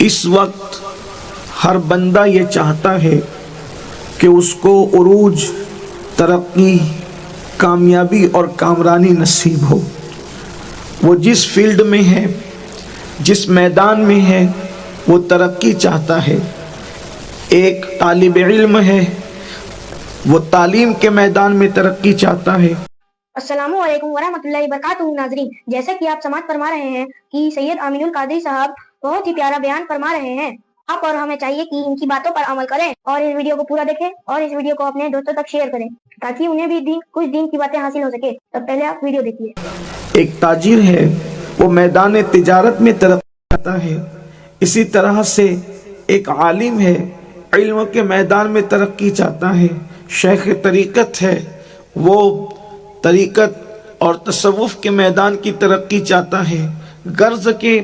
اس وقت ہر بندہ یہ چاہتا ہے کہ اس کو عروج، ترقی، کامیابی اور کامرانی نصیب ہو۔ وہ جس فیلڈ میں ہے، جس میدان میں ہے، وہ ترقی چاہتا ہے۔ ایک طالب علم ہے، وہ تعلیم کے میدان میں ترقی چاہتا ہے۔ السلام علیکم ورحمۃ اللہ وبرکاتہ۔ ناظرین، جیسا کہ آپ سماعت فرما رہے ہیں کہ سید امین القادری صاحب بہت ہی پیارا بیان فرما رہے ہیں۔ آپ اور ہمیں چاہیے کہ ان کی باتوں پر عمل کریں اور اس ویڈیو کو پورا دیکھیں اور اس ویڈیو کو اپنے دوستوں تک شیئر کریں تاکہ انہیں بھی کچھ دین کی باتیں حاصل ہو سکے۔ تو پہلے آپ ویڈیو دیکھیے۔ ایک تاجر ہے، وہ میدان تجارت میں ترقی کرتا ہے۔ اسی طرح سے ایک عالم ہے، علم کے میدان میں ترقی چاہتا ہے۔ شیخ طریقت ہے، وہ طریقت اور تصوف کے میدان کی ترقی چاہتا ہے۔ غرض کہ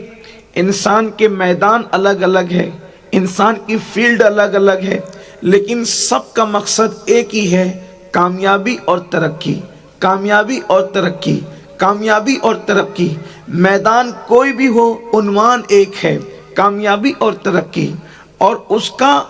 انسان کے میدان الگ الگ ہے، انسان کی فیلڈ الگ الگ ہے، لیکن سب کا مقصد ایک ہی ہے: کامیابی اور ترقی، کامیابی اور ترقی، کامیابی اور ترقی۔ میدان کوئی بھی ہو، عنوان ایک ہے: کامیابی اور ترقی، اور اس کا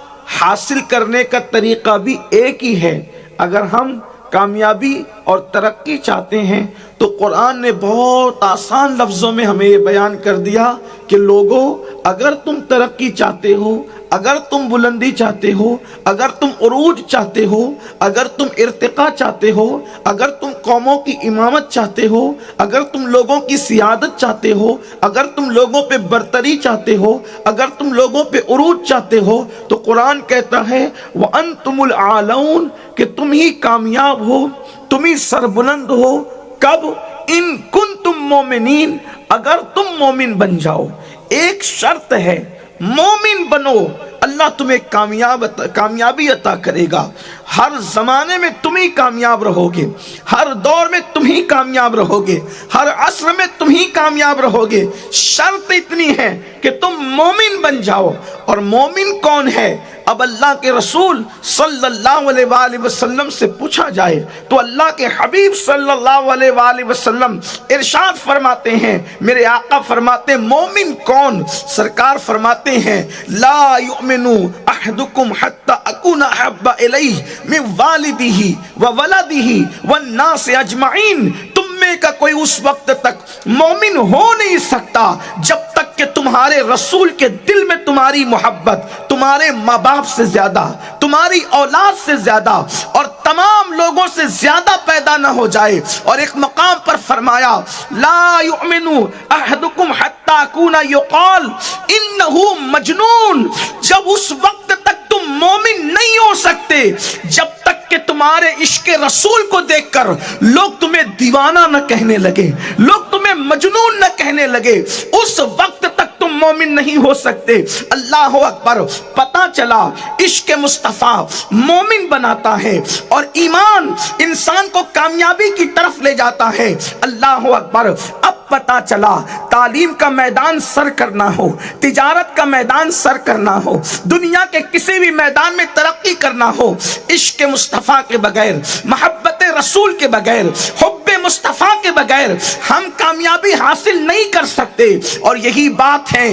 حاصل کرنے کا طریقہ بھی ایک ہی ہے۔ اگر ہم کامیابی اور ترقی چاہتے ہیں تو قرآن نے بہت آسان لفظوں میں ہمیں یہ بیان کر دیا کہ لوگوں، اگر تم ترقی چاہتے ہو، اگر تم بلندی چاہتے ہو، اگر تم عروج چاہتے ہو، اگر تم ارتقاء چاہتے ہو، اگر تم قوموں کی امامت چاہتے ہو، اگر تم لوگوں کی سیادت چاہتے ہو، اگر تم لوگوں پہ برتری چاہتے ہو، اگر تم لوگوں پہ عروج چاہتے ہو، تو قرآن کہتا ہے وَأَنْتُمُ الْأَعْلَوْنَ کہ تم ہی کامیاب ہو، تم ہی سربلند ہو۔ کب؟ ان کنتم مومنین، اگر تم مومن بن جاؤ۔ ایک شرط ہے، مومن بنو، اللہ تمہیں کامیابی عطا کرے گا۔ ہر زمانے میں تم ہی کامیاب رہو گے، ہر دور میں تم ہی کامیاب رہو گے، ہر عصر میں تم ہی کامیاب رہو گے۔ شرط اتنی ہے کہ تم مومن بن جاؤ۔ اور مومن کون ہے؟ اب اللہ کے رسول صلی اللہ علیہ وآلہ وسلم سے پوچھا جائے تو اللہ کے حبیب صلی اللہ علیہ وآلہ وسلم ارشاد فرماتے ہیں، میرے آقا فرماتے ہیں مومن کون؟ سرکار فرماتے ہیں لا یؤمن احدکم حتی اکون احب الیہ من والدہ وولدہ والناس اجمعین۔ تم میں کا کوئی اس وقت تک مومن ہو نہیں سکتا جب تک کہ تمہارے رسول کے دل میں تمہاری محبت تمہارے ماں باپ سے زیادہ، تمہاری اولاد سے زیادہ اور تمام لوگوں سے زیادہ پیدا نہ ہو جائے۔ اور ایک مقام پر فرمایا لا یؤمن احدکم حتی اکون یقال انہ مجنون۔ جب اس وقت تک تم مومن نہیں ہو سکتے جب تک کہ تمہارے عشق رسول کو دیکھ کر لوگ تمہیں دیوانہ نہ کہنے لگے، لوگ تمہیں مجنون نہ کہنے لگے، اس وقت تک تم مومن نہیں ہو سکتے۔ اللہ اکبر! پتہ چلا عشق مصطفیٰ مومن بناتا ہے اور ایمان انسان کو کامیابی کی طرف لے جاتا ہے۔ اللہ اکبر! اب پتہ چلا تعلیم کا میدان سر کرنا ہو، تجارت کا میدان سر کرنا ہو، دنیا کے کسی بھی میدان میں ترقی کرنا ہو، عشق مصطفیٰ کے بغیر، محبت رسول کے بغیر، حب مصطفیٰ کے بغیر ہم کامیابی حاصل نہیں کر سکتے۔ اور یہی بات ہے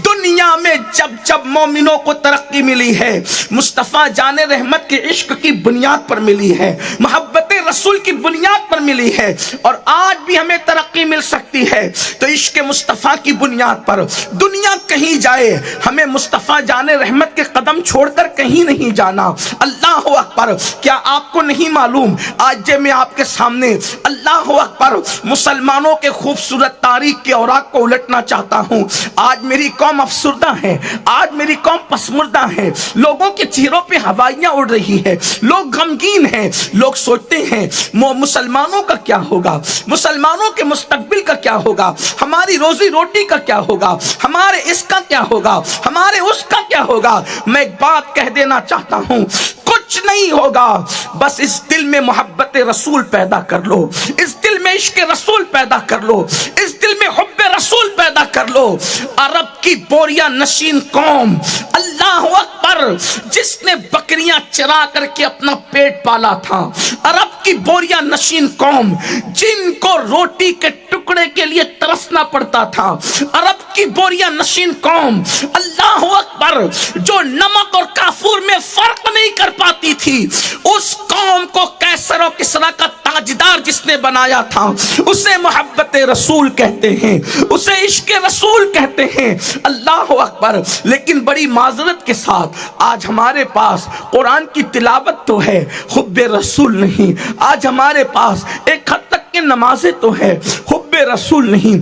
دنیا میں جب جب مومنوں کو ترقی ملی ہے، مصطفیٰ جان رحمت کے عشق کی بنیاد پر ملی ہے، محبت رسول کی بنیاد پر ملی ہے، اور آج بھی ہمیں ترقی مل سکتی ہے تو عشق مصطفیٰ کی بنیاد پر۔ دنیا کہیں جائے ہمیں مصطفیٰ جان رحمت کے قدم چھوڑ کر کہیں نہیں جانا۔ اللہ اکبر! کیا آپ کو نہیں معلوم آج جب میں آپ کے سامنے اللہ اکبر مسلمانوں کے خوبصورت تاریخ کے اوراق کو الٹنا چاہتا ہوں۔ آج میری قوم افسردہ ہے، آج میری قوم پسمردہ ہے، لوگوں کے چہروں پہ ہوائیاں اڑ رہی ہے، لوگ غمگین ہیں، لوگ سوچتے ہیں مسلمانوں کا کیا ہوگا، مسلمانوں کے مستقبل کا کیا ہوگا، ہماری روزی روٹی کا کیا ہوگا، ہمارے اس کا کیا ہوگا، ہمارے اس کا کیا ہوگا۔ میں ایک بات کہہ دینا چاہتا ہوں، کچھ نہیں ہوگا، بس اس دل میں محبت رسول پیدا کر لو، اس دل میں عشق رسول پیدا کر لو، اس دل میں حب رسول پیدا کر لو۔ عرب کی بوریا نشین قوم، اللہ اکبر، جس نے بکریاں چرا کر کے اپنا پیٹ پالا تھا، عرب کی بوریا نشین قوم جن کو روٹی کے ٹکڑے کے لیے ترسنا پڑتا تھا، عرب کی بوریا نشین قوم، اللہ اکبر، جو نمک اور کافور میں فرق نہیں کر پاتی تھی، اس قوم کو کیسر و کسریٰ کا تاجدار جس نے بنایا تھا، اسے محبت رسول کہتے ہیں، اسے عشق رسول کہتے ہیں۔ اللہ اکبر۔ لیکن بڑی معذرت کے ساتھ آج ہمارے پاس قرآن کی تلاوت تو ہے، حب رسول نہیں۔ آج ہمارے پاس ایک حد تک کہ نمازیں تو ہے، حب رسول نہیں۔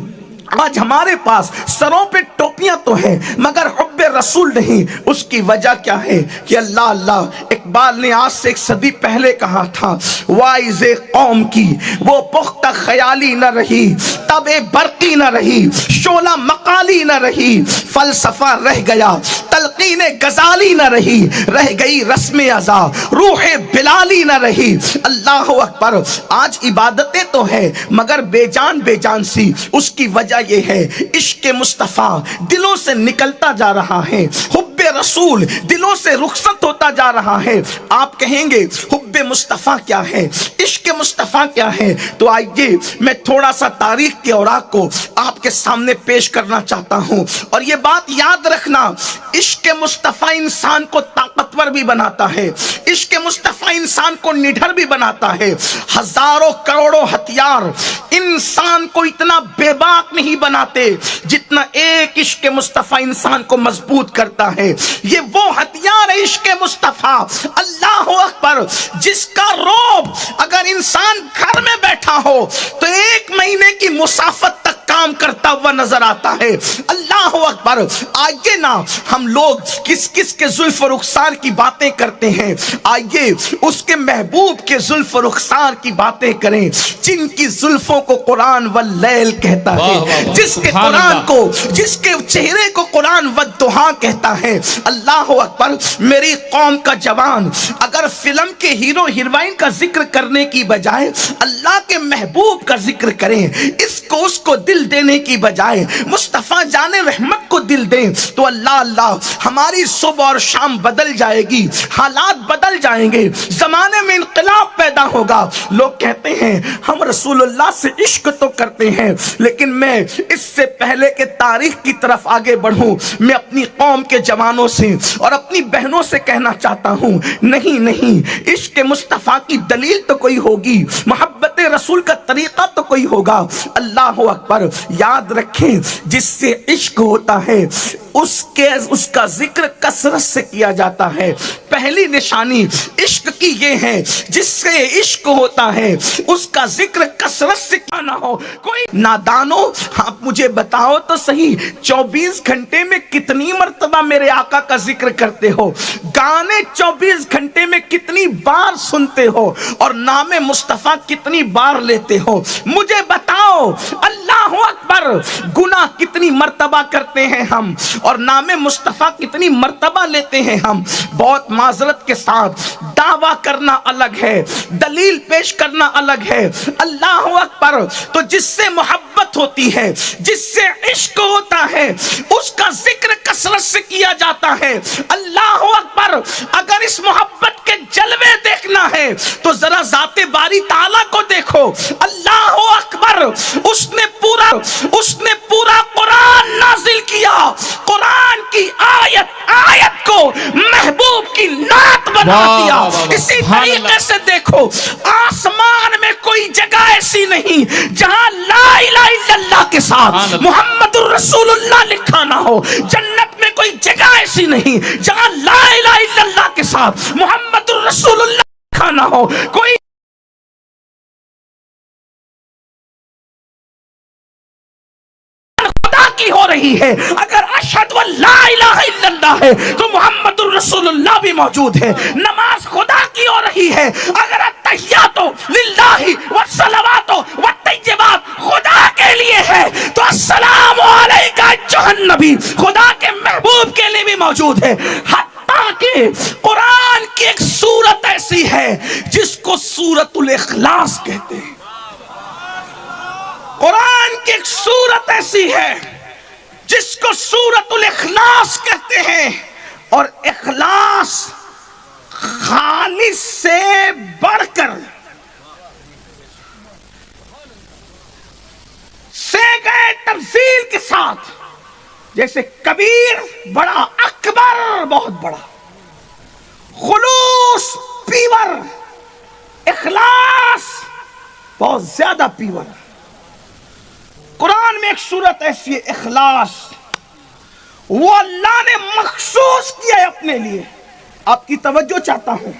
آج ہمارے پاس سروں پہ ٹوپیاں تو ہیں مگر حب رسول نہیں۔ اس کی وجہ کیا ہے کہ اللہ اقبال نے آج سے 1 صدی پہلے کہا تھا، وائز قوم کی وہ پختہ خیالی نہ رہی، تب برقی نہ رہی، شعلہ مقالی نہ رہی، فلسفہ رہ گیا، تلقین غزالی نہ رہی، رہ گئی رسم ازا، روح بلالی نہ رہی۔ اللہ اکبر۔ آج عبادتیں تو ہے مگر بے جان سی۔ اس کی وجہ یہ ہے عشق مصطفیٰ دلوں سے نکلتا جا رہا ہے، حب رسول دلوں سے رخصت ہوتا جا رہا ہے۔ آپ کہیں گے حب مصطفیٰ کیا ہے، عشق مصطفیٰ کیا ہے؟ تو آئیے میں تھوڑا سا تاریخ کے اوراق کو آپ کے سامنے پیش کرنا چاہتا ہوں، اور یہ بات یاد رکھنا، عشق مصطفیٰ انسان کو طاقتور بھی بناتا ہے، عشق مصطفیٰ انسان کو نڈھر بھی بناتا ہے۔ ہزاروں کروڑوں ہتھیار انسان کو اتنا بے باک نہیں بناتے جتنا ایک عشق مصطفیٰ انسان کو مضبوط کرتا ہے۔ یہ وہ ہتھیار ہے عشق مصطفیٰ، اللہ اکبر، جس کا رعب اگر انسان گھر میں بیٹھا ہو تو 1 مہینے کی مسافت تک کام کرتا ہوا نظر آتا ہے۔ اللہ اکبر۔ آئیے نا ہم لوگ کس کس کے زلف و رخسار کی باتیں کرتے ہیں، آئیے اس کے محبوب کے زلف و رخسار کی باتیں کریں، جن کی زلفوں کو قرآن واللیل کہتا ہے، جس کے قرآن کو، جس کے چہرے کو قرآن والضحیٰ کہتا ہے۔ اللہ اکبر۔ میری قوم کا جوان اگر فلم کے ہیرو ہیروئن کا ذکر کرنے کی بجائے اللہ کے محبوب کا ذکر کریں، اس کو دل دینے کی بجائے مصطفیٰ جان رحمت کو دل دیں، تو اللہ ہماری صبح اور شام بدل جائے گی، حالات بدل جائیں گے، زمانے میں انقلاب پیدا ہوگا۔ لوگ کہتے ہیں ہم رسول اللہ سے عشق تو کرتے ہیں، لیکن میں اس سے پہلے کہ تاریخ کی طرف آگے بڑھوں، میں اپنی قوم کے جوانوں سے اور اپنی بہنوں سے کہنا چاہتا ہوں، نہیں، عشق مصطفیٰ کی دلیل تو کوئی ہوگی، محبت رسول کا طریقہ تو کوئی ہوگا۔ اللہ اکبر۔ یاد رکھیں جس سے عشق ہوتا ہے اس کا ذکر کثرت سے کیا جاتا ہے۔ پہلی نشانی عشق کی یہ ہے، جس سے عشق ہوتا ہے اس کا ذکر کثرت سے کیا نہ ہو۔ کوئی نادانو آپ مجھے بتاؤ تو صحیح، 24 گھنٹے میں کتنی مرتبہ میرے آقا کا ذکر کرتے ہو؟ گانے 24 گھنٹے میں کتنی بار سنتے ہو؟ اور نام مصطفیٰ کتنی بار لیتے ہو؟ مجھے بتاؤ۔ اللہ اکبر۔ گناہ کتنی مرتبہ کرتے ہیں ہم، اور نام مصطفیٰ کتنی مرتبہ لیتے ہیں ہم؟ بہت معذرت کے ساتھ دعویٰ کرنا الگ ہے، دلیل پیش کرنا الگ ہے۔ اللہ اکبر۔ تو جس سے محبت ہوتی ہے، جس سے عشق ہوتا ہے، اس کا ذکر کثرت سے کیا جاتا ہے۔ اللہ اکبر۔ اگر اس محبت کے جلوے دیکھنا ہے تو ذرا ذات باری تعالیٰ کو دیکھو۔ اللہ اکبر۔ اس نے پورا قرآن نازل کیا، قرآن کی آیت کو محبوب کی نعت بنا دیا۔ اسی طریقے سے دیکھو، آسمان میں کوئی جگہ ایسی نہیں جہاں لا الہ الا اللہ کے ساتھ محمد الرسول اللہ لکھا نہ ہو۔ جنت میں کوئی جگہ ایسی نہیں جہاں لا الہ الا اللہ کے ساتھ محمد الرسول اللہ لکھا نہ ہو۔ کوئی کی ہو رہی ہے، اگر اشہد و لا الہ الا اللہ ہے تو محمد الرسول اللہ بھی موجود ہے۔ نماز خدا کی ہو رہی ہے، اگر التحیات للہ والصلوات والطیبات خدا کے لیے ہے تو السلام علیکہ ایھا النبی خدا کے محبوب کے لیے بھی موجود ہے۔ حتیٰ کہ قرآن کی ایک سورت ایسی ہے جس کو سورۃ الاخلاص کہتے ہیں۔ قرآن کی ایک سورت ایسی ہے جس کو سورۃ الاخلاص کہتے ہیں، اور اخلاص خالص سے بڑھ کر سے گئے تفصیل کے ساتھ، جیسے کبیر بڑا اکبر بہت بڑا، خلوص پیور، اخلاص بہت زیادہ پیور۔ قرآن میں ایک صورت ایسی ہے اخلاص، وہ اللہ نے مخصوص کیا ہے اپنے لیے۔ آپ کی توجہ چاہتا ہوں،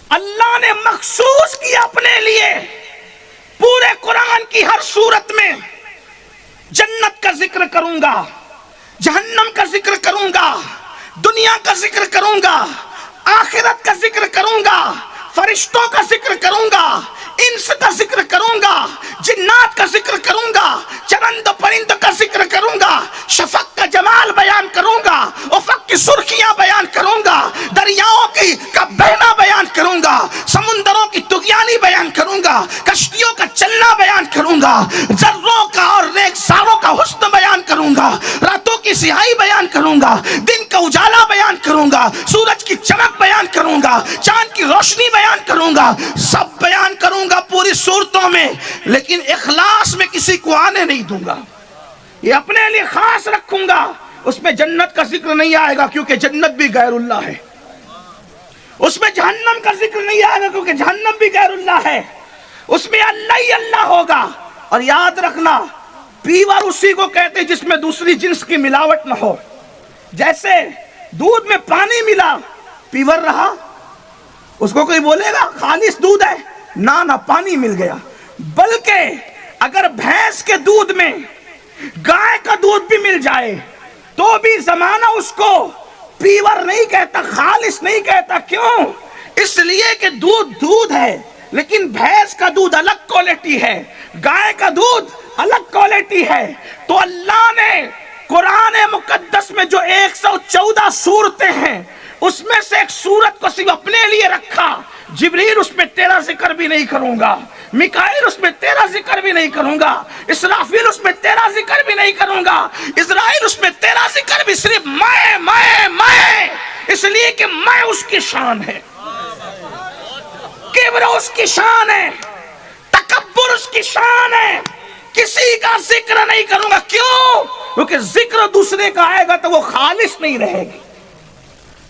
اللہ نے مخصوص کیا اپنے لیے۔ پورے قرآن کی ہر صورت میں جنت کا ذکر کروں گا، جہنم کا ذکر کروں گا، دنیا کا ذکر کروں گا، آخرت کا ذکر کروں گا، فرشتوں کا ذکر کروں گا، انس کا ذکر کروں گا، جنات کا ذکر کروں گا، چرند پرند کا ذکر کروں گا، شفق کا جمال بیان کروں گا، افق کی سرخیاں بیان کروں گا، دریاؤں کا بہنا بیان کروں گا، سمندروں کی طغیانی بیان کروں گا، کشتیوں کا چلنا بیان کروں گا، ذروں کا اور ریگزاروں کا حسن بیان کروں گا، راتوں کی سیاہی بیان کروں گا، دن کا اجالا بیان کروں گا، سورج کی چمک بیان کروں گا، چاند کی روشنی بیان کروں گا، سب بیان کروں گا پوری صورتوں میں، لیکن اخلاص میں کسی کو آنے نہیں دوں گا، یہ اپنے لیے خاص رکھوں گا۔ اس میں جنت کا ذکر نہیں آئے گا کیونکہ جنت بھی غیر اللہ ہے، اس میں جہنم کا ذکر نہیں آئے گا کیونکہ جہنم بھی غیر اللہ ہے، اس میں اللہ ہی اللہ ہوگا۔ اور یاد رکھنا، پیور اسی کو کہتے جس میں دوسری جنس کی ملاوٹ نہ ہو۔ جیسے دودھ میں پانی ملا، پیور رہا، اس کو کوئی بولے گا خالص دودھ ہے؟ نہ پانی مل گیا۔ بلکہ اگر بھینس کے دودھ میں گائے کا دودھ بھی مل جائے تو بھی زمانہ اس کو پیور نہیں کہتا، خالص نہیں کہتا۔ کیوں؟ اس لیے کہ دودھ دودھ ہے، لیکن بھینس کا دودھ الگ کوالٹی ہے، گائے کا دودھ الگ کوالٹی ہے۔ تو اللہ نے قرآن مقدس میں جو 114 صورتیں ہیں، اس میں سے ایک صورت کو صرف اپنے لیے رکھا۔ جبریل اس میں تیرا ذکر بھی نہیں کروں گا، میکائیل اس میں تیرا ذکر بھی نہیں کروں گا، اسرافیل اس میں تیرا ذکر بھی نہیں کروں گا، اسرائیل اس میں تیرا ذکر بھی، صرف میں، اس لیے کہ میں اس کی شان ہے، کبر اس کی شان ہے، تکبر اس کی شان ہے۔ کسی کا ذکر نہیں کروں گا۔ کیوں؟ کیونکہ ذکر دوسرے کا آئے گا تو وہ خالص نہیں رہے گی،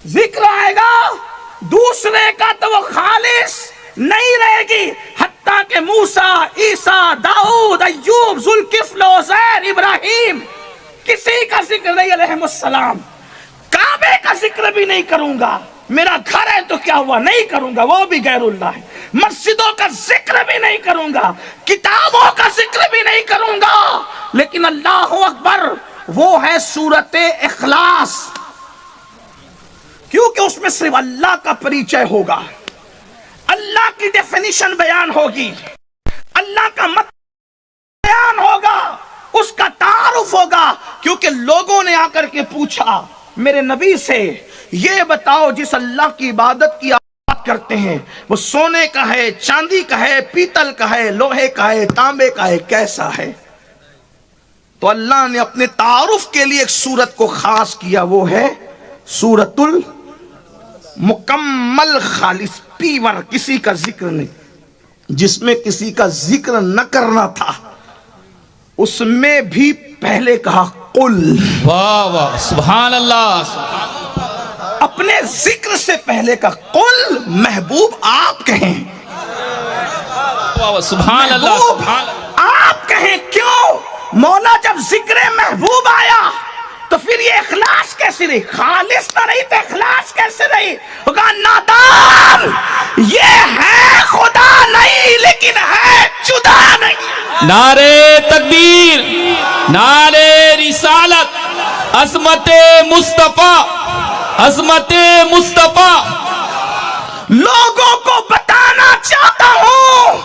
ذکر آئے گا دوسرے کا تو وہ خالص نہیں رہے گی۔ حتیٰ کہ موسیٰ، عیسیٰ، داؤد، ایوب، ذوالکفل، عزیر، ابراہیم، کسی کا ذکر نہیں علیہ السلام۔ کعبے کا ذکر بھی نہیں کروں گا، میرا گھر ہے تو کیا ہوا، نہیں کروں گا، وہ بھی غیر اللہ ہے۔ مسجدوں کا ذکر بھی نہیں کروں گا، کتابوں کا ذکر بھی نہیں کروں گا، لیکن اللہ اکبر وہ ہے سورت اخلاص، کیونکہ اس میں صرف اللہ کا پریچے ہوگا، اللہ کی ڈیفینیشن بیان ہوگی، اللہ کا مطلب بیان ہوگا، اس کا تعارف ہوگا۔ کیونکہ لوگوں نے آ کر کے پوچھا میرے نبی سے، یہ بتاؤ جس اللہ کی عبادت کی بات کرتے ہیں وہ سونے کا ہے، چاندی کا ہے، پیتل کا ہے، لوہے کا ہے، تانبے کا ہے، کیسا ہے؟ تو اللہ نے اپنے تعارف کے لیے ایک سورت کو خاص کیا، وہ ہے سورت مکمل خالص پیور، کسی کا ذکر نہیں۔ جس میں کسی کا ذکر نہ کرنا تھا اس میں بھی پہلے کہا قل، واہ واہ سبحان اللہ، اپنے ذکر سے پہلے کا قل، محبوب آپ کہیں، واہ واہ سبحان اللہ، محبوب آپ کہیں۔ کیوں؟ مولا جب ذکر محبوب آیا تو پھر یہ اخلاص کیسے رہی؟ خالص نہ رہی تو اخلاص کیسے رہی؟ ہوگا نادان، یہ ہے خدا نہیں لیکن ہے جدا نہیں۔ نعرے تکبیر، نعرے رسالت، عظمت مصطفیٰ، عظمت مصطفیٰ۔ لوگوں کو بتانا چاہتا ہوں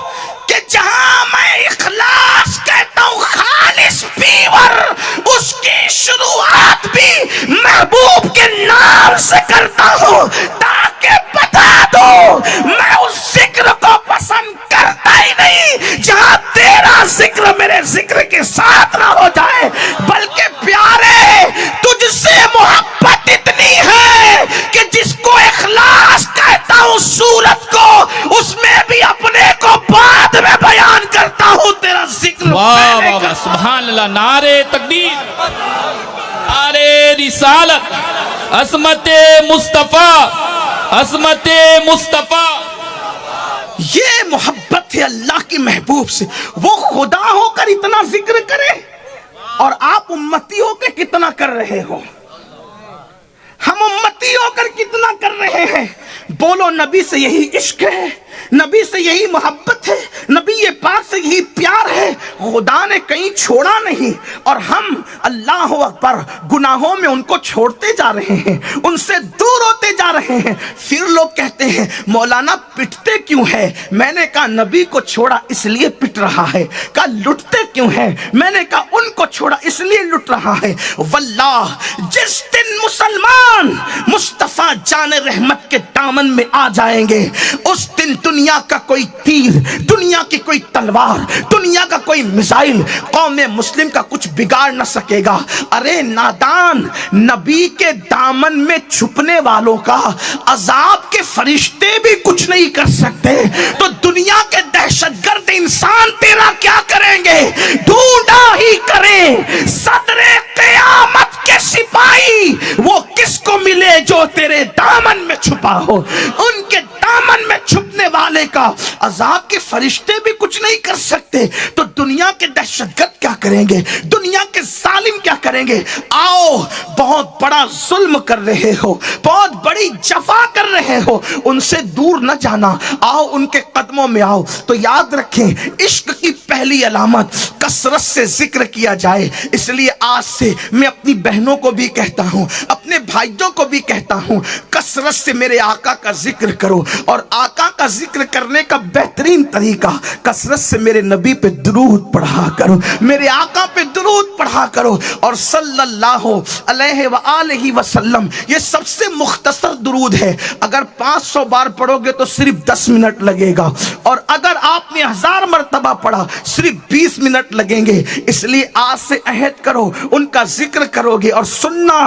کہ جہاں میں اخلاص کہتا ہوں خالص پیور، اس کی شروعات بھی محبوب کے نام سے کرتا ہوں تاکہ بتا دو میں اس ذکر کو پسند کرتا ہی نہیں جہاں تیرا ذکر میرے ذکر کے ساتھ نہ ہو جائے، بلکہ پیارے تجھ سے محبت اتنی ہے کہ جس کو اخلاص کہتا ہوں سورت کو، اس میں بھی اپنے کو بعد میں بیان کرتا ہوں، تیرا ذکر واہ پہلے واہ سبحان اللہ، نعرے تکبیر، نعرے رسالت، عصمت مصطفیٰ، عصمت مصطفیٰ. یہ محبت ہے اللہ کی محبوب سے. وہ خدا ہو کر اتنا ذکر کرے اور آپ امتی ہو کے کتنا کر رہے ہو. ہم امتی ہو کر کتنا کر رہے ہیں. بولو نبی سے یہی عشق ہے، نبی سے یہی محبت ہے، نبی پاک سے یہی پیار ہے. خدا نے کہیں چھوڑا نہیں اور ہم اللہ اکبر گناہوں میں ان کو چھوڑتے جا رہے ہیں، ان سے دور ہوتے جا رہے ہیں. پھر لوگ کہتے ہیں مولانا پٹتے کیوں ہے؟ میں نے کہا نبی کو چھوڑا اس لیے پٹ رہا ہے. کہا لٹتے کیوں ہیں؟ میں نے کہا ان کو چھوڑا اس لیے لٹ رہا ہے. واللہ جس دن مسلمان مصطفیٰ جان رحمت کے دامن میں آ جائیں گے، اس دن دنیا کا کوئی تیر، دنیا کی کوئی تلوار، دنیا کا کوئی میزائل قوم مسلم کا کچھ بگاڑ نہ سکے گا. ارے نادان، نبی کے دامن میں چھپنے والوں کا عذاب کے فرشتے بھی کچھ نہیں کر سکتے، تو دنیا کے دہشت گرد انسان تیرا کیا کریں گے؟ ڈھونڈا ہی کریں. صدر قیامت کے سپاہی وہ کس کو ملے جو تیرے دامن میں چھپا ہو. ان کے دامن میں چھپنے والے کا عذاب کے فرشتے بھی کچھ نہیں کر سکتے، تو دنیا کے دہشت گرد کیا کریں گے؟ دنیا کے ظالم کیا کریں گے؟ آؤ، بہت بڑا ظلم کر رہے ہو، بہت بڑی جفا کر رہے ہو، ان سے دور نہ جانا. آؤ ان کے قدموں میں آؤ. تو یاد رکھیں عشق کی پہلی علامت کثرت سے ذکر کیا جائے. اس لیے آج سے میں اپنی بہنوں کو بھی کہتا ہوں، اپنے بھائیوں کو بھی کہتا ہوں، کثرت سے میرے آقا کا ذکر کرو. اور آقا کا ذکر کرنے کا بہترین طریقہ کثرت سے میرے نبی پہ درود پڑھا کرو، میرے آقا پہ درود پڑھا کرو. اور صلی اللہ علیہ وآلہ وسلم یہ سب سے مختصر درود ہے. اگر 500 بار پڑھو گے تو صرف 10 منٹ لگے گا، اور اگر آپ نے 1000 مرتبہ پڑھا صرف 20 منٹ لگیں گے. اس لیے آج سے عہد کرو ان کا ذکر کرو گے. اور سننا،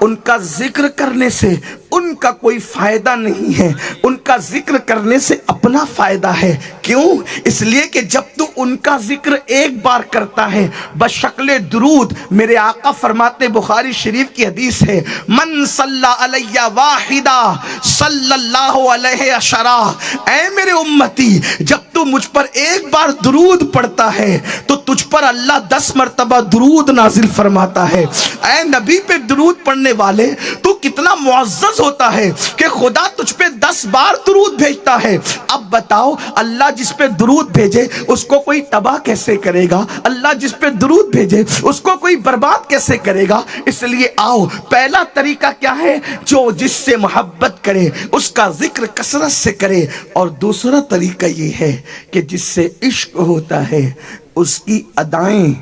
ان کا ذکر کرنے سے ان کا کوئی فائدہ نہیں ہے، ان کا ذکر کرنے سے اپنا فائدہ ہے. کیوں؟ اس لیے کہ جب تو ان کا ذکر ایک بار کرتا ہے بشکل درود، میرے آقا فرماتے، بخاری شریف کی حدیث ہے، من صلی علیہ واحدہ صلی اللہ علیہ عشرہ. اے میرے امتی، جب تو مجھ پر ایک بار درود پڑھتا ہے تو تجھ پر اللہ 10 مرتبہ درود نازل فرماتا ہے. اے نبی پہ درود پڑھنے والے، تو کتنا معزز ہوتا ہے کہ خدا تجھ پہ 10 بار درود بھیجتا ہے. اب بتاؤ، اللہ جس پہ درود بھیجے اس کو کوئی تباہ کیسے کرے گا؟ اللہ جس پہ درود بھیجے اس کو کوئی برباد کیسے کرے گا؟ اس لیے آؤ، پہلا طریقہ کیا ہے؟ جو جس سے محبت کرے اس کا ذکر کثرت سے کرے. اور دوسرا طریقہ یہ ہے کہ جس سے عشق ہوتا ہے اس کی ادائیں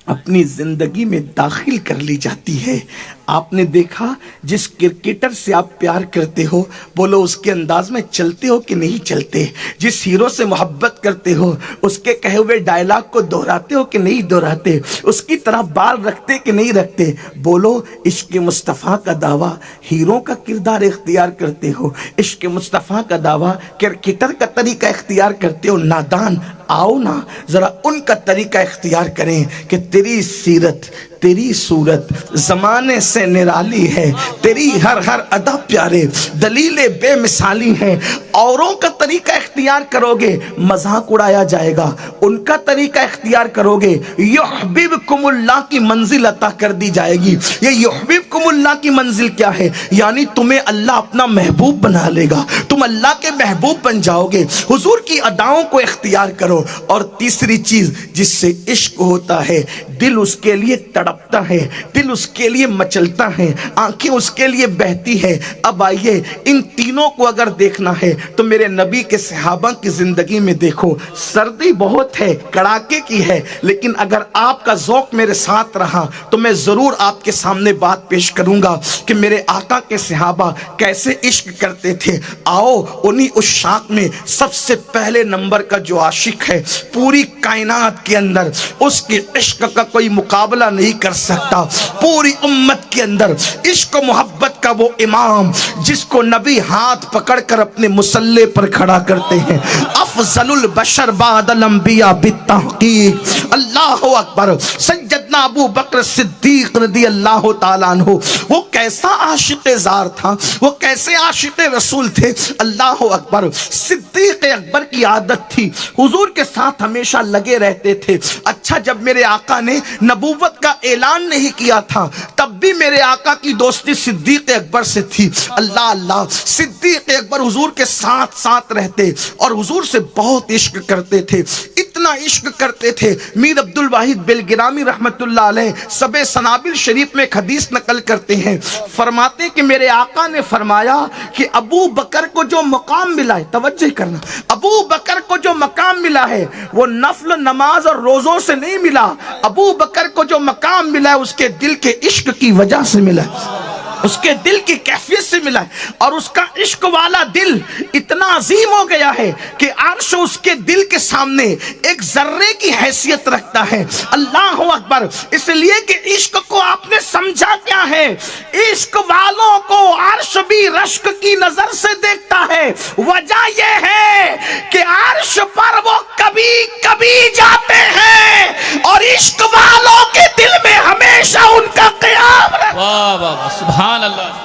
اپنی زندگی میں داخل کر لی جاتی ہے. آپ نے دیکھا جس کرکٹر سے آپ پیار کرتے ہو، بولو اس کے انداز میں چلتے ہو کہ نہیں چلتے؟ جس ہیرو سے محبت کرتے ہو اس کے کہے ہوئے ڈائلاگ کو دہراتے ہو کہ نہیں دہراتے؟ اس کی طرح بال رکھتے کہ نہیں رکھتے؟ بولو عشق مصطفیٰ کا دعویٰ ہیرو کا کردار اختیار کرتے ہو، عشق مصطفیٰ کا دعویٰ کرکٹر کا طریقہ اختیار کرتے ہو. نادان، آؤ نا ذرا ان کا طریقہ اختیار کریں کہ تیری سیرت، تیری صورت زمانے سے نرالی ہے، تیری ہر ہر ادا پیارے، دلیل بے مثالی ہیں. اوروں کا طریقہ اختیار کرو گے مذاق اڑایا جائے گا، ان کا طریقہ اختیار کرو گے یحببکم اللہ کی منزل عطا کر دی جائے گی. یہ یحببکم اللہ کی منزل کیا ہے؟ یعنی تمہیں اللہ اپنا محبوب بنا لے گا، تم اللہ کے محبوب بن جاؤ گے. حضور کی اداؤں کو اختیار کرو. اور تیسری چیز جس سے عشق ہوتا ہے، دل اس کے لیے تڑپتا ہے، دل اس کے لیے مچلتا ہے، آنکھیں اس کے لیے بہتی ہے. اب آئیے ان تینوں کو اگر دیکھنا ہے تو میرے نبی کے صحابہ کی زندگی میں دیکھو. سردی بہت ہے، کڑاکے کی ہے، لیکن اگر آپ کا ذوق میرے ساتھ رہا تو میں ضرور آپ کے سامنے بات پیش کروں گا کہ میرے آقا کے صحابہ کیسے عشق کرتے تھے. آؤ انہی اس شاق میں سب سے پہلے نمبر کا جو عاشق ہے پوری کائنات کے اندر، اس کے عشق کا کوئی مقابلہ نہیں کر سکتا. پوری امت کے اندر عشق و محبت کا وہ امام جس کو نبی ہاتھ پکڑ کر اپنے مسلح پر کھڑا کرتے ہیں. افضل البشر بعد الانبیاء بالتحقیق. اللہ اکبر. سیدنا سیدنا ابو بکر صدیق رضی اللہ تعالیٰ عنہ وہ کیسا عاشق زار تھا، وہ کیسے عاشق رسول تھے، اللہ اکبر۔ صدیق اکبر کی عادت تھی حضور کے ساتھ ہمیشہ لگے رہتے تھے۔ اچھا جب میرے آقا نے نبوت کا اعلان نہیں کیا تھا تب بھی میرے آقا کی دوستی صدیق اکبر سے تھی۔ اللہ اللہ، صدیق اکبر حضور کے ساتھ ساتھ رہتے اور حضور سے بہت عشق کرتے تھے، اتنا عشق کرتے تھے۔ میر عبد الواحد بلگرامی رحمت اللہ علیہ سب سنابل شریف میں ایک حدیث نقل کرتے ہیں، فرماتے کہ میرے آقا نے فرمایا کہ ابو بکر کو جو مقام ملا ہے، توجہ کرنا، ابو بکر کو جو مقام ملا ہے وہ نفل نماز اور روزوں سے نہیں ملا، ابو بکر کو جو مقام ملا ہے اس کے دل کے عشق کی وجہ سے ملا ہے، اس کے دل کی کیفیت سے ملا ہے، اور اس کا عشق والا دل اتنا عظیم ہو گیا ہے کہ عرش اس کے دل کے سامنے ایک ذرے کی حیثیت رکھتا ہے۔ اللہ اکبر۔ اس لیے کہ عشق کو آپ نے سمجھا کیا ہے، عشق والوں کو عرش بھی رشک کی نظر سے دیکھتا ہے۔ وجہ یہ ہے کہ عرش پر وہ کبھی کبھی جاتے ہیں اور عشق والوں کے دل میں ہمیشہ ان کا قیام رہتا ہے۔ واہ واہ واہ، سبحان اللہ۔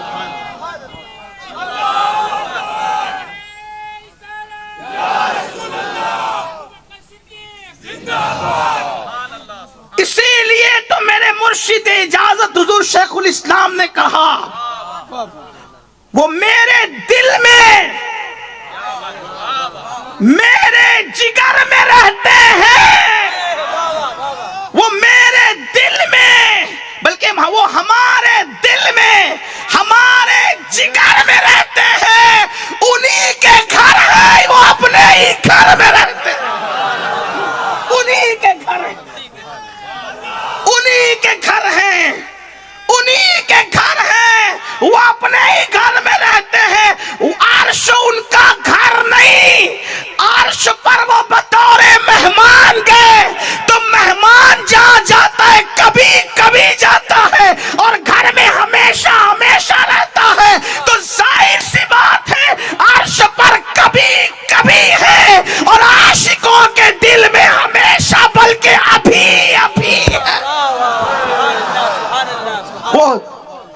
اسی لیے تو میرے مرشد اجازت حضور شیخ الاسلام نے کہا وہ میرے دل میں میرے جگر میں رہتے ہیں، وہ میرے دل میں، بلکہ وہ ہمارے دل میں ہمارے جگر میں رہتے ہیں، انہی کے گھر ہیں، وہ اپنے ہی گھر میں رہتے ہیں، انہی کے گھر ہیں، انہی کے گھر ہیں، انہی کے گھر ہیں، وہ اپنے ہی گھر میں رہتے ہیں۔ عرش ان کا گھر نہیں، عرش پر وہ بطور مہمان گئے تو مہمان جہاں جاتا ہے کبھی کبھی جاتا ہے اور گھر میں ہمیشہ ہمیشہ رہتا ہے، تو ظاہر سی بات ہے عرش پر کبھی کبھی ہے اور عاشقوں کے دل میں ہمیشہ بلکہ ابھی ابھی ہے۔ وہ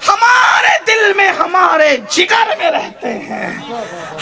ہمارے دل میں ہمارے جگر میں رہتے ہیں،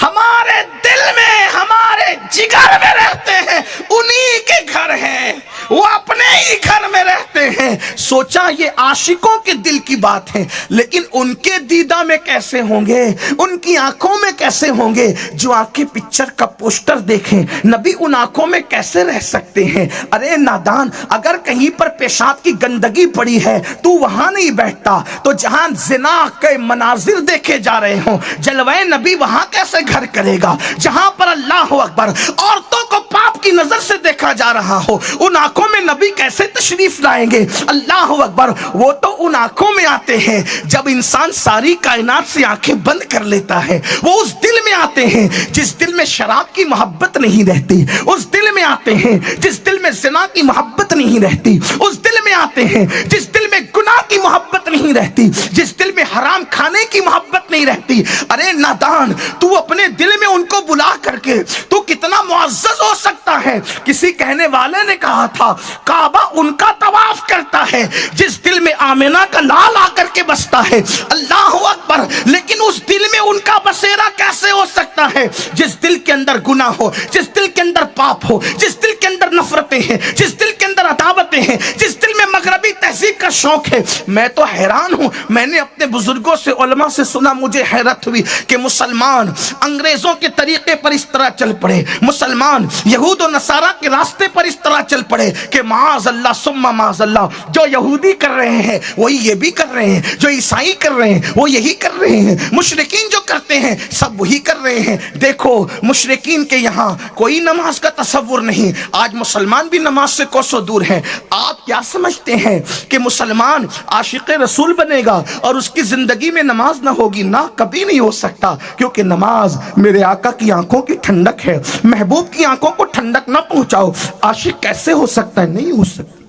ہمارے دل میں ہمارے جگر میں رہتے ہیں، انہی کے گھر ہیں، وہ اپنے ہی گھر میں رہتے ہیں۔ سوچا یہ عاشقوں کے دل کی بات ہے، لیکن ان کے دیدہ میں کیسے ہوں گے، ان کی آنکھوں میں کیسے ہوں گے؟ جو آنکھیں پکچر کا پوسٹر دیکھیں، نبی ان آنکھوں میں کیسے رہ سکتے ہیں؟ ارے نادان، اگر کہیں پر پیشاب کی گندگی پڑی ہے تو وہاں نہیں بیٹھتا، تو جہاں زنا کے مناظر دیکھے جا رہے ہوں، جلوہ نبی وہاں کیسے گھر کرے گا؟ جہاں پر اللہ اکبر عورتوں کو پاپ کی نظر سے دیکھا جا رہا ہو، ان آنکھوں میں نبی کیسے تشریف لائیں گے؟ اللہ اکبر۔ وہ تو ان آنکھوں میں آتے ہیں جب انسان ساری کائنات سے آنکھیں بند کر لیتا ہے، وہ اس دل میں آتے ہیں جس دل میں شراب کی محبت نہیں رہتی، اس دل میں آتے ہیں جس دل میں زنا کی محبت نہیں رہتی، اس دل میں آتے ہیں جس دل میں گناہ کی محبت نہیں رہتی، جس دل میں حرام کھانے کی محبت نہیں رہتی۔ ارے نادان، تو اپنے دل میں ان کو بلا کر کے تو کتنا معزز ہو سکتا ہے؟ کسی کہنے والے نے کہا تھا کعبہ ان کا طواف کرتا ہے جس دل میں آمینہ کا لال آ کر کے بستا ہے۔ اللہ اکبر۔ لیکن اس دل میں ان کا بسیرا کیسے ہو سکتا ہے جس دل کے اندر گناہ ہو، جس دل کے اندر پاپ ہو، جس دل کے اندر نفرتیں ہیں، جس دل کے اندر عداوتیں ہیں، جس دل میں مغربی تہذیب کا شوق ہے؟ میں تو حیران ہوں، میں نے اپنے بزرگوں سے علماء سے سنا، مجھے حیرت ہوئی کہ مسلمان انگریزوں کے طریقے پر اس طرح چل پڑے، مسلمان یہود و نصارہ کے راستے پر اس طرح چل پڑے کہ معاذ اللہ ثم معاذ اللہ، جو یہودی کر رہے ہیں وہی یہ بھی کر رہے ہیں، جو عیسائی کر رہے ہیں وہ یہی کر رہے ہیں، مشرکین جو کرتے ہیں سب وہی کر رہے ہیں۔ دیکھو مشرکین کے یہاں کوئی نماز کا تصور نہیں، آج مسلمان بھی نماز سے کوسوں دور ہیں۔ آپ کیا سمجھتے ہیں کہ مسلمان عاشق رسول بنے گا اور اس کی زندگی میں نماز نہ ہوگی؟ نہ، کبھی نہیں ہو سکتا، کیونکہ نماز میرے آقا کی آنکھوں کی ٹھنڈک ہے۔ محبوب کی آنکھوں کو ٹھنڈک نہ پہنچاؤ، عاشق کیسے ہو سکتا ہے؟ نہیں ہو سکتا۔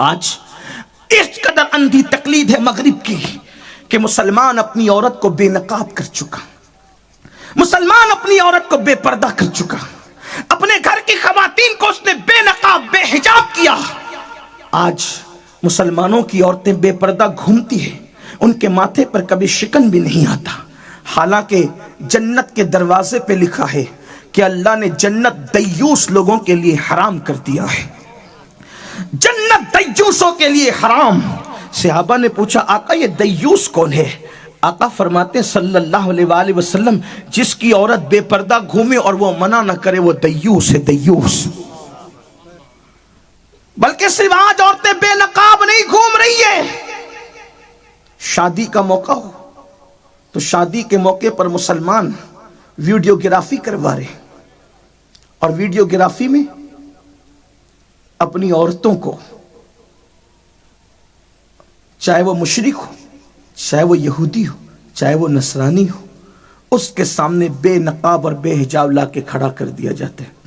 آج اس قدر اندھی تقلید ہے مغرب کی کہ مسلمان اپنی عورت کو بے نقاب کر چکا، مسلمان اپنی عورت کو بے پردہ کر چکا، اپنے گھر کی خواتین کو اس نے بے نقاب بے حجاب کیا۔ آج مسلمانوں کی عورتیں بے پردہ گھومتی ہیں، ان کے ماتھے پر کبھی شکن بھی نہیں آتا، حالانکہ جنت کے دروازے پہ لکھا ہے کہ اللہ نے جنت دیوس لوگوں کے لیے حرام کر دیا ہے، جنت دیوسوں کے لیے حرام۔ صحابہ نے پوچھا آقا یہ دیوس کون ہے؟ آقا فرماتے ہیں صلی اللہ علیہ وآلہ وسلم جس کی عورت بے پردہ گھومے اور وہ منع نہ کرے وہ دیوس ہے، دیوس۔ بلکہ صرف آج عورتیں بے نقاب نہیں گھوم رہی ہیں، شادی کا موقع ہو تو شادی کے موقع پر مسلمان ویڈیوگرافی کروا رہے ہیں، اور ویڈیوگرافی میں اپنی عورتوں کو، چاہے وہ مشرک ہو، چاہے وہ یہودی ہو، چاہے وہ نصرانی ہو، اس کے سامنے بے نقاب اور بے حجاب لا کے کھڑا کر دیا جاتا ہے۔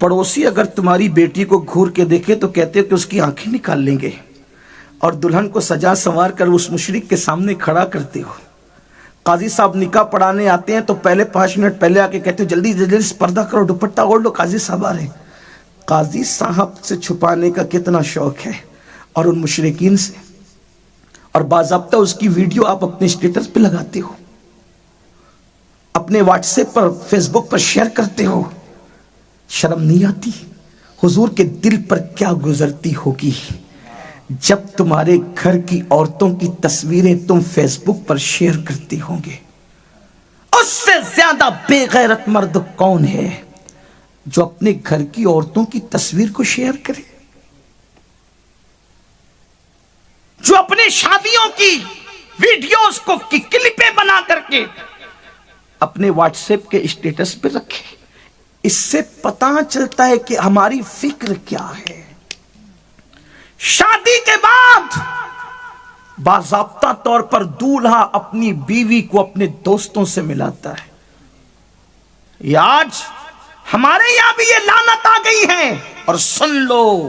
پڑوسی اگر تمہاری بیٹی کو گھور کے دیکھے تو کہتے ہیں کہ اس کی آنکھیں نکال لیں گے، اور دلہن کو سجا سنوار کر اس مشرک کے سامنے کھڑا کرتے ہو۔ قاضی صاحب نکاح پڑھانے آتے ہیں تو پہلے 5 منٹ پہلے آ کے کہتے ہیں جلدی جلدی پردہ کرو، دوپٹہ اوڑھ لو، قاضی صاحب آ رہے ہیں۔ قاضی صاحب سے چھپانے کا کتنا شوق ہے، اور ان مشرکین سے، اور باضابطہ اس کی ویڈیو آپ اپنے اسٹیٹس پہ لگاتے ہو، اپنے واٹس ایپ پر، فیس بک پر شیئر کرتے ہو۔ شرم نہیں آتی؟ حضور کے دل پر کیا گزرتی ہوگی جب تمہارے گھر کی عورتوں کی تصویریں تم فیس بک پر شیئر کرتے ہوں گے؟ اس سے زیادہ بے غیرت مرد کون ہے جو اپنے گھر کی عورتوں کی تصویر کو شیئر کرے، جو اپنے شادیوں کی ویڈیوز کو کی کلپیں بنا کر کے اپنے واٹس ایپ کے اسٹیٹس پہ رکھے؟ اس سے پتہ چلتا ہے کہ ہماری فکر کیا ہے۔ شادی کے بعد باضابطہ طور پر دولہا اپنی بیوی کو اپنے دوستوں سے ملاتا ہے۔ یہ آج ہمارے یہاں بھی یہ لعنت آ گئی ہے، اور سن لو،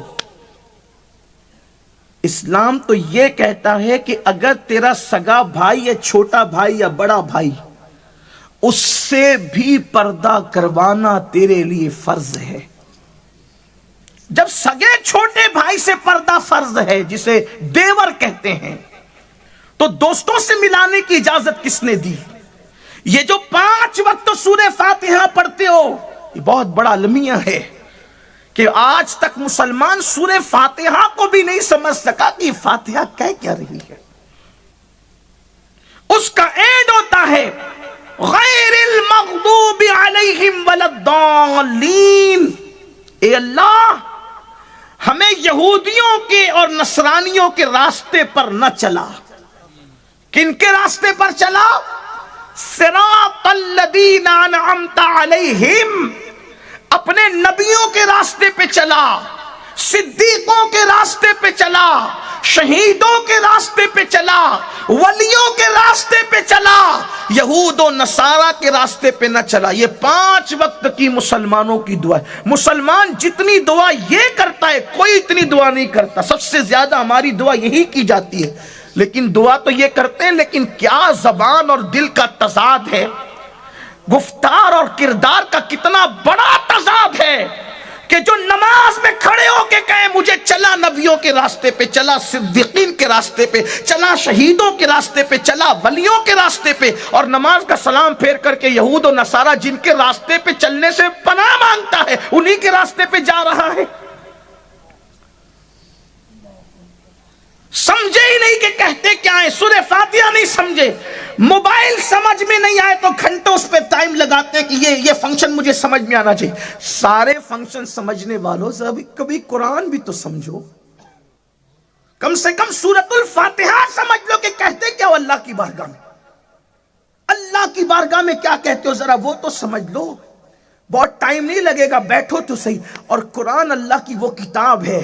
اسلام تو یہ کہتا ہے کہ اگر تیرا سگا بھائی یا چھوٹا بھائی یا بڑا بھائی، اس سے بھی پردہ کروانا تیرے لیے فرض ہے۔ جب سگے چھوٹے بھائی سے پردہ فرض ہے، جسے دیور کہتے ہیں، تو دوستوں سے ملانے کی اجازت کس نے دی؟ یہ جو 5 وقت سورہ فاتحہ پڑھتے ہو، یہ بہت بڑا المیہ ہے کہ آج تک مسلمان سورہ فاتحہ کو بھی نہیں سمجھ سکا کہ فاتحہ کہہ کیا رہی ہے۔ اس کا اینڈ ہوتا ہے غیر المغضوب علیہم ولا الضالین۔ اے اللہ ہمیں یہودیوں کے اور نصرانیوں کے راستے پر نہ چلا۔ کن کے راستے پر چلا؟ صراط الذین انعمت علیہم، اپنے نبیوں کے راستے پہ چلا، صدیقوں کے راستے پہ چلا، شہیدوں کے راستے پہ چلا، ولیوں کے راستے پہ چلا، یہود و نصارہ کے راستے پہ نہ چلا۔ یہ 5 وقت کی مسلمانوں کی دعا ہے۔ مسلمان جتنی دعا یہ کرتا ہے کوئی اتنی دعا نہیں کرتا۔ سب سے زیادہ ہماری دعا یہی کی جاتی ہے، لیکن دعا تو یہ کرتے ہیں، لیکن کیا زبان اور دل کا تضاد ہے، گفتار اور کردار کا کتنا بڑا تضاد ہے کہ جو نماز میں کھڑے ہو کے کہے مجھے چلا نبیوں کے راستے پہ، چلا صدیقین کے راستے پہ، چلا شہیدوں کے راستے پہ، چلا ولیوں کے راستے پہ، اور نماز کا سلام پھیر کر کے یہود و نصارہ جن کے راستے پہ چلنے سے پناہ مانگتا ہے انہی کے راستے پہ جا رہا ہے۔ سمجھے ہی نہیں کہ کہتے کیا ہے، سورہ فاتحہ نہیں سمجھے، موبائل سمجھ میں نہیں آئے تو گھنٹوں اس پہ ٹائم لگاتے کہ یہ فنکشن مجھے سمجھ میں آنا چاہیے۔ سارے فنکشن سمجھنے والوں سے کبھی قرآن بھی تو سمجھو، کم سے کم سورۃ الفاتحہ سمجھ لو کہ کہتے کیا ہو اللہ کی بارگاہ میں، اللہ کی بارگاہ میں کیا کہتے ہو ذرا وہ تو سمجھ لو۔ بہت ٹائم نہیں لگے گا، بیٹھو تو صحیح۔ اور قرآن اللہ کی وہ کتاب ہے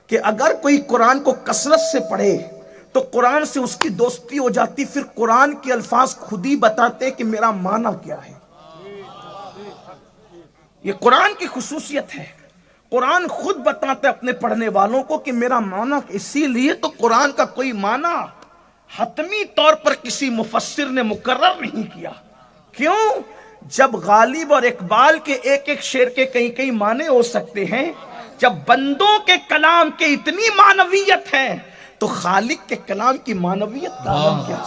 کہ اگر کوئی قرآن کو کثرت سے پڑھے تو قرآن سے اس کی دوستی ہو جاتی، پھر قرآن کے الفاظ خود ہی بتاتے کہ میرا معنی کیا ہے۔ یہ قرآن کی خصوصیت ہے، قرآن خود بتاتا ہے اپنے پڑھنے والوں کو کہ میرا معنی۔ اسی لیے تو قرآن کا کوئی معنی حتمی طور پر کسی مفسر نے مقرر نہیں کیا۔ کیوں؟ جب غالب اور اقبال کے ایک ایک شعر کے کئی کئی معنی ہو سکتے ہیں جب بندوں کے کلام کے اتنی معنویت ہے تو خالق کے کلام کی معنویت کا عالم کیا؟